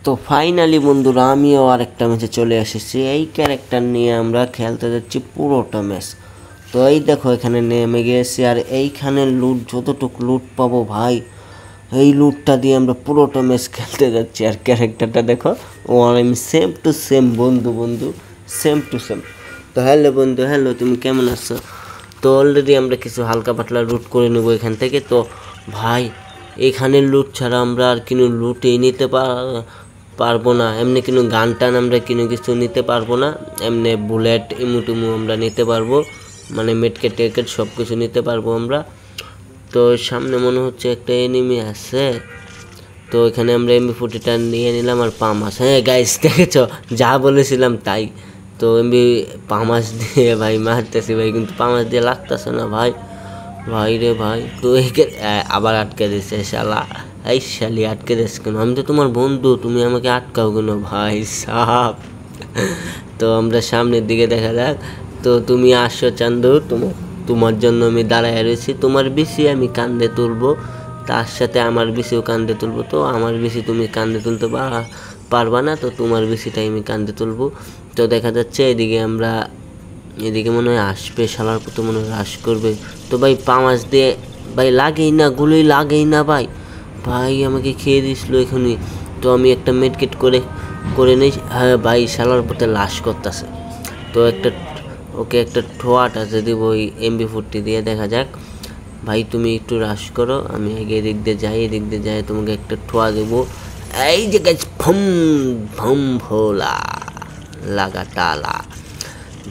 তো ফাইনালি বন্ধুরা আমিও আরেকটা ম্যাচে চলে এসেছি। এই ক্যারেক্টার নিয়ে আমরা খেলতে যাচ্ছি পুরোটা ম্যাচ। তো এই দেখো এখানে নেমে গিয়েছি, আর এইখানে লুট যতটুকু লুট পাবো ভাই, এই লুটটা দিয়ে আমরা পুরোটা ম্যাচ খেলতে যাচ্ছি। আর ক্যারেক্টারটা দেখো, ও আর আমি সেম টু সেম বন্ধু সেম টু সেম। তো হ্যালো বন্ধু, হ্যালো, তুমি কেমন আছো? তো অলরেডি আমরা কিছু হালকা পাতলা লুট করে নেবো এখান থেকে। তো ভাই এখানে লুট ছাড়া আমরা আর কিনো লুটেই নিতে পারবো না। এমনি কিনো গান টান আমরা কিনো কিছু নিতে পারবো না। এমনি বুলেট ইমুটুমু আমরা নিতে পারবো, মানে মেটকেট টেকেট সব কিছু নিতে পারবো আমরা। তো সামনে মনে হচ্ছে একটা এনিমি আছে, তো এখানে আমরা MP40টা নিয়ে নিলাম আর পামাস। হ্যাঁ গাইস, দেখেছো যা বলেছিলাম তাই। তো পামাস দিয়ে ভাই মারতেছি ভাই, কিন্তু পামাস দিয়ে লাগতেছে না ভাই। ভাই রে ভাই, তো আবার আটকে দিচ্ছে শালা। এই শালি আটকে দিস কেন? আমি তো তোমার বন্ধু, তুমি আমাকে আটকাও কেন ভাই সাহাব? তো আমরা সামনের দিকে দেখা যাক। তো তুমি আসো চান্দু, তোমার জন্য আমি দাঁড়ায় রয়েছি। তোমার বেশি আমি কান্দে তুলবো, তার সাথে আমার বেশিও কান্দে তুলবো। তো আমার বেশি তুমি কান্দে তুলতে পারবা না, তো তোমার বেশিটাই আমি কান্দে তুলবো। তো দেখা যাচ্ছে এদিকে মনে হয় আসবে, শালার পথে মনে হয় হ্রাস করবে। তো ভাই পামাস দিয়ে ভাই লাগেই না, গুলোই লাগেই না ভাই। ভাই আমাকে খেয়ে দিছিল এখনই। তো আমি একটা মেডকেট করে নেই। হ্যাঁ ভাই, শালার পথে লাশ করতেছে। তো ওকে একটা ঠোয়াট আছে দিব ওই MP40 দিয়ে। দেখা যাক ভাই, তুমি একটু হ্রাস করো, আমি আগে এদিক দিয়ে যাই তোমাকে একটা ঠোয়া দেবো। এই যে গাছ ভম ভম ভোলা লাগা টালা।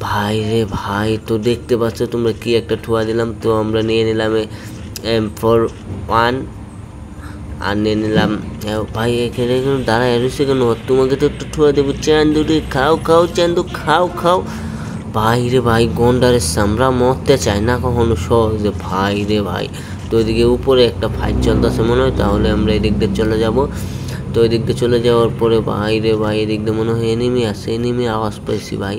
ভাই রে ভাই, তো দেখতে পাচ্ছ তোমরা কি একটা ঠোয়া দিলাম। তো আমরা নিয়ে নিলাম M41 আর নিয়ে নিলাম ভাই। এখানে দাঁড়ায় রয়েছে কেন? তোমাকে তো একটু ঠোয়া দেবো। চান্দু রে খাও চান্দু, খাও। ভাই রে ভাই, গন্ডারের সামরা মরতে চায় না কখনো সহজে ভাই রে ভাই। তো এদিকে উপরে একটা ফাইট চলতেছে মনে হয়, তাহলে আমরা এদিক দিয়ে চলে যাব। তো এদিক দিয়ে চলে যাওয়ার পরে ভাই রে ভাই, এদিক দিয়ে মনে হয় এনিমি আছে, এনিমি আওয়াজ পাইছি ভাই।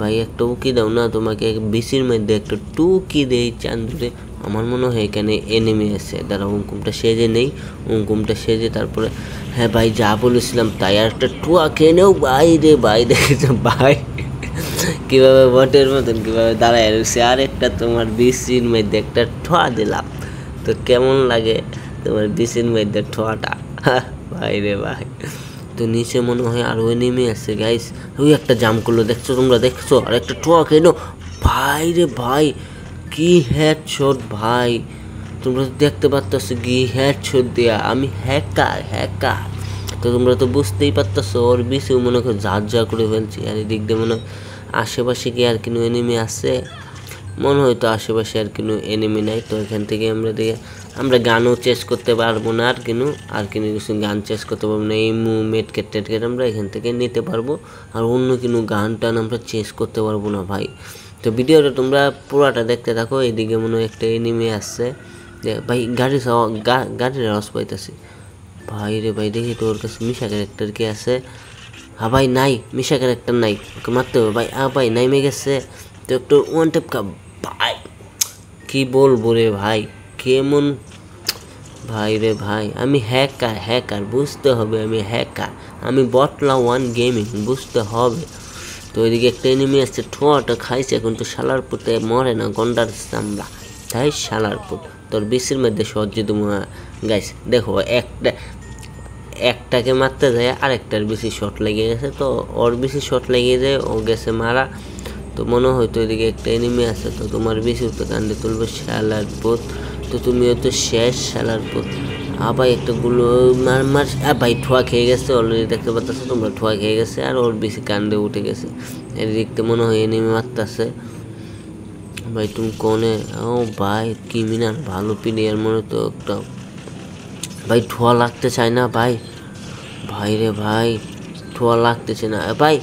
ভাই একটা উকি দাও না, তোমাকে বিসির মধ্যে একটা টুকি দেই চান্দুরে। আমার মনে হয় এখানে এনিমি আছে, দাঁড়া উমকুমটা সেজে তারপরে। হ্যাঁ ভাই, যা বলেছিলাম তাই, আর একটা টুয়া খেয়ে নেও ভাই রে ভাই। দেখেছো ভাই কিভাবে বটের মতন কিভাবে দাঁড়ায় রয়েছে। আর একটা তোমার বিসির মধ্যে একটা ঠোয়া দিলাম। তো কেমন লাগে তোমার বিসির মধ্যে ঠোয়াটা? ভাই রে ভাই, তো নিচে মনে হয় আরও এনিমি আছে গাইস। ওই একটা জাম করলো, তোমরা দেখছো, আর একটা ঠোয়া খেয়ে নো ভাই রে ভাই। কি হেডশট ভাই, তোমরা তো দেখতে পারতেছো কি হেডশট দেয়া। আমি হ্যাকার। তো তোমরা তো বুঝতেই পারতেছো, ওর বেশিও মনে করো যা করে ফেলছি। আর এদিক দিয়ে মনে হয় আশেপাশে কি আর কোনো এনিমি আছে? মনে হয় তো আশেপাশে আর কোনো এনিমি নাই। তো এখান থেকে আমরা গানও চেস করতে পারবো না, আর কিছু গান চেস করতে পারবো না। এই মেটকেট আমরা এখান থেকে নিতে পারবো, আর অন্য কোনো গান টান আমরা চেস করতে পারবো না ভাই। তো ভিডিওটা তোমরা পুরাটা দেখতে থাকো। এদিকে মনে হয় একটা এনিমি আসছে ভাই, গাড়ির আওয়াজ পাইতেছি ভাই রে ভাই। দেখি তো ওর কাছে মিশা ক্যারেক্টার কি আছে। হ্যাঁ ভাই, নাই, মিশা ক্যারেক্টার নাই, ওকে মারতে হবে ভাই। ভাই নাইমে গেছে, তো একটু ওয়ান টেপ ভাই। কি বলবো রে ভাই, কেমন ভাই রে ভাই। আমি হ্যাকার বুঝতে হবে, আমি হ্যাকার, আমি বটলা ওয়ান গেমিং বুঝতে হবে। তো ওইদিকে একটা এনিমি আসছে, ঠোঁয়াটা খাইছে, এখন তো শালার পুতে মরে না, গন্ডার চামড়া। তাই শালার পুত তোর বিসির মধ্যে সহ্য তোমার গাইস। দেখো একটাকে মারতে যায় আরেকটার বেশি শট লেগে গেছে, তো ওর বেশি শট লেগে যায়, ও গেছে মারা। তো মনে হয়তো এদিকে একটা এনিমি আছে, তো তোমার বেশি তো কান্দে তুলবে শালার পুত। তো তুমিও তো শেষ শালার পুত। ভাই একটা গুলো মার ভাই ঠোয়া খেয়ে গেছে অলরেডি, দেখতে পাচ্ছ তোমরা, ঠোয়া খেয়ে গেছে, আর ওর বেশি কান্দে উঠে গেছে। এদিকতে মনে হয় এনিমি মারতেছে ভাই। তুমি কোনে? ও ভাই ক্রিমিনাল, ভালো প্লেয়ার মনে তো একটা ভাই। ঠোয়া লাগতে চায় না ভাই রে ভাই, ঠোয়া লাগতেছে না ভাই।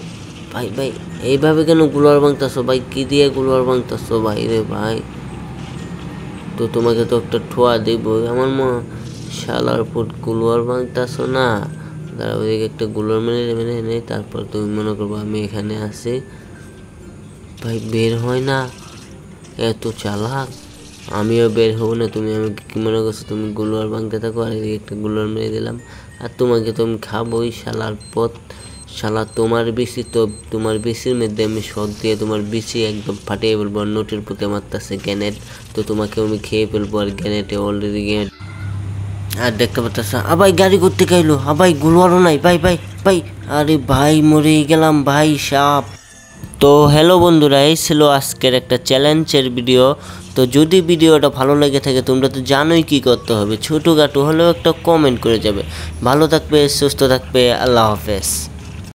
এইভাবে কেন গুলোয়ার ভাঙতেছো ভাই? কি দিয়ে গুলোয়ার ভাঙতেছো ভাই রে ভাই? তো তোমাকে তো একটা ঠোয়া দিব আমার শালার পুট, গুলোয়ার ভাঙতেছো না। দাঁড়া, ওইদিকে একটা গুলোয়ার মেনে নেই, তারপর তুমি মনে করবো আমি এখানে আছি ভাই। বের হয় না, এত চালাক। আমিও বের হবো না, তুমি আমাকে কি মনে করছো? তুমি গুলোয়ার ভাঙতে থাকো, আর এদিকে একটা গুলোয়ার মেরে দিলাম। আর তোমাকে তো আমি খাবোই শালার পথ। শালা তোমার বেশি তো, তোমার বেশির মধ্যে আমি শট দিয়ে তোমার বেশি একদম ফাটিয়ে ফেলবো। আর নোটের প্রতি মারতেছে গ্যানেট, তো তোমাকে আমি খেয়ে ফেলবো। আর গ্যানেটে অলরেডি গ্যানেট। আর দেখতে পাচ্ছ ভাই গাড়ি করতে গাইলো, ভাই গুলওয়ারও নাই ভাই ভাই ভাই। আরে ভাই মরে গেলাম ভাই সাপ। তো হ্যালো বন্ধুরা, এই ছিল আজকের একটা চ্যালেঞ্জের ভিডিও। তো যদি ভিডিওটা ভালো লেগে থাকে তোমরা তো জানোই কি করতে হবে, ছোটোখাটো হলেও একটা কমেন্ট করে যাবে। ভালো থাকবে, সুস্থ থাকবে, আল্লাহ হাফেজ।